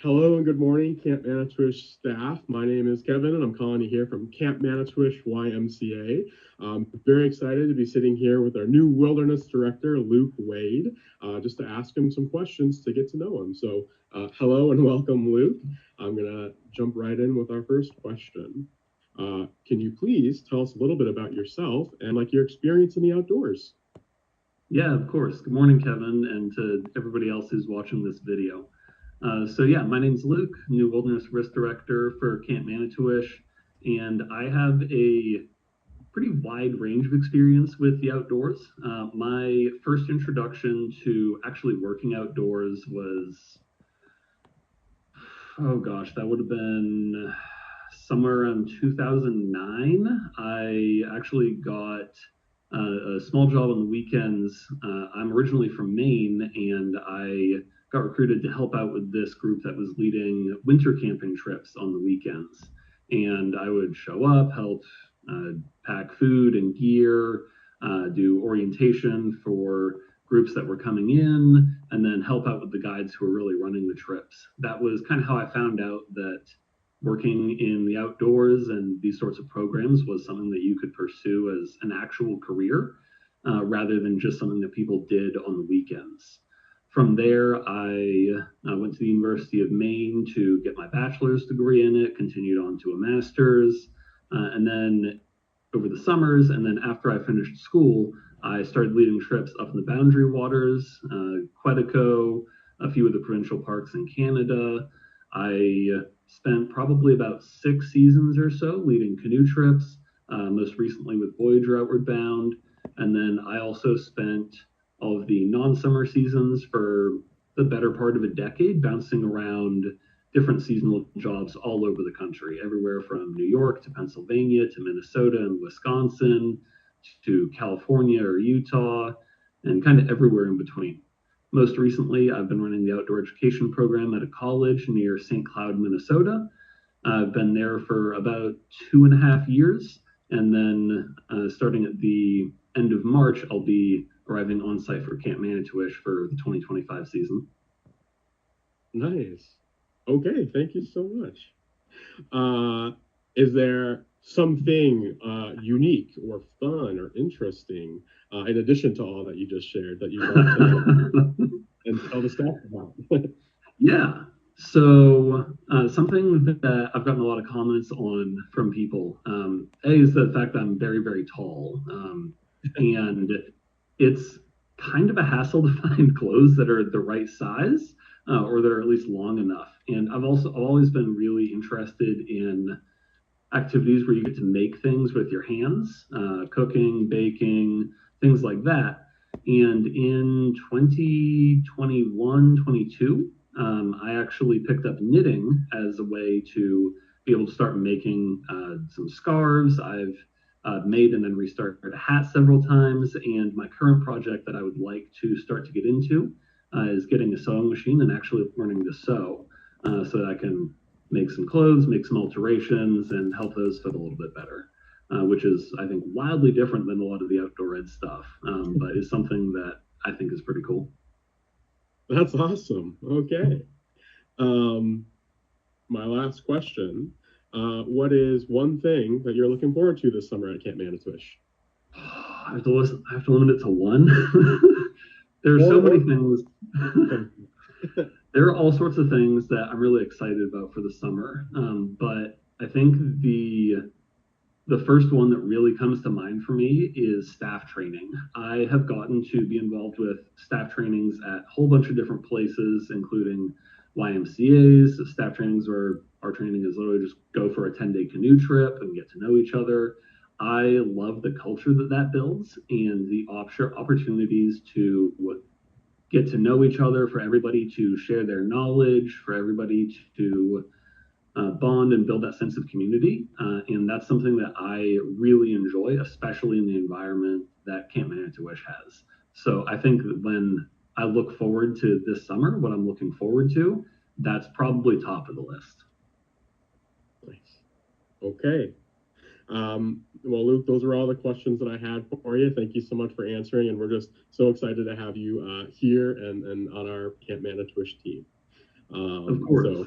Hello and good morning, Camp Manitowish staff. My name is Kevin, and I'm calling you here from Camp Manitowish YMCA. Very excited to be sitting here with our new wilderness director, Luke Wade, just to ask him some questions to get to know him. So, hello and welcome, Luke. I'm going to jump right in with our first question. Can you please tell us a little bit about yourself and like your experience in the outdoors? Yeah, of course. Good morning, Kevin, and to everybody else who's watching this video. So my name's Luke, new Wilderness Risk Director for Camp Manitowish, and I have a pretty wide range of experience with the outdoors. My first introduction to actually working outdoors was, oh gosh, that would have been somewhere around 2009. I actually got a small job on the weekends. I'm originally from Maine, and I got recruited to help out with this group that was leading winter camping trips on the weekends. And I would show up, help pack food and gear, do orientation for groups that were coming in, and then help out with the guides who were really running the trips. That was kind of how I found out that working in the outdoors and these sorts of programs was something that you could pursue as an actual career rather than just something that people did on the weekends. From there, I went to the University of Maine to get my bachelor's degree in it, continued on to a master's, and then over the summers, and then after I finished school, I started leading trips up in the Boundary Waters, Quetico, a few of the provincial parks in Canada. I spent probably about 6 seasons or so leading canoe trips, most recently with Voyager Outward Bound. And then I also spent all of the non-summer seasons for the better part of a decade bouncing around different seasonal jobs all over the country, everywhere from New York to Pennsylvania to Minnesota and Wisconsin to California or Utah, and kind of everywhere in between. Most recently, I've been running the outdoor education program at a college near St. Cloud, Minnesota. I've been there for about 2.5 years, and then starting at the end of March, I'll be arriving on site for Camp Manitowish for the 2025 season. Nice. Okay, thank you so much. Is there something unique or fun or interesting in addition to all that you just shared that you'd like to and tell the staff about? Yeah. So something that I've gotten a lot of comments on from people, is the fact that I'm very, very tall. And it's kind of a hassle to find clothes that are the right size or that are at least long enough. And I've always been really interested in activities where you get to make things with your hands, cooking, baking, things like that. And in 2021, 22, I actually picked up knitting as a way to be able to start making some scarves. I've made and then restarted a hat several times. And my current project that I would like to start to get into is getting a sewing machine and actually learning to sew so that I can make some clothes, make some alterations, and help those fit a little bit better, which is, I think, wildly different than a lot of the outdoor ed stuff, but is something that I think is pretty cool. That's awesome. Okay. My last question. What is one thing that you're looking forward to this summer at Camp Manitowish? I have to limit it to one. There are so many things. There are all sorts of things that I'm really excited about for the summer. But I think the first one that really comes to mind for me is staff training. I have gotten to be involved with staff trainings at a whole bunch of different places, including YMCA's. Staff trainings where our training is literally just go for a 10-day canoe trip and get to know each other. I love the culture that builds and the opportunities to get to know each other, for everybody to share their knowledge, for everybody to bond and build that sense of community. And that's something that I really enjoy, especially in the environment that Camp Manitowish has. So I think that when I look forward to this summer, what I'm looking forward to, that's probably top of the list. Nice. Okay. Well, Luke, those are all the questions that I had for you. Thank you so much for answering, and we're just so excited to have you here and on our Camp Manitowish team. Of course. So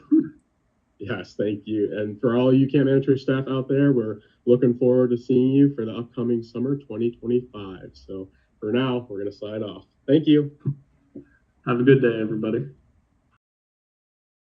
yes, thank you. And for all you Camp Manatrish staff out there, we're looking forward to seeing you for the upcoming summer 2025. So for now, we're going to sign off. Thank you. Have a good day, everybody.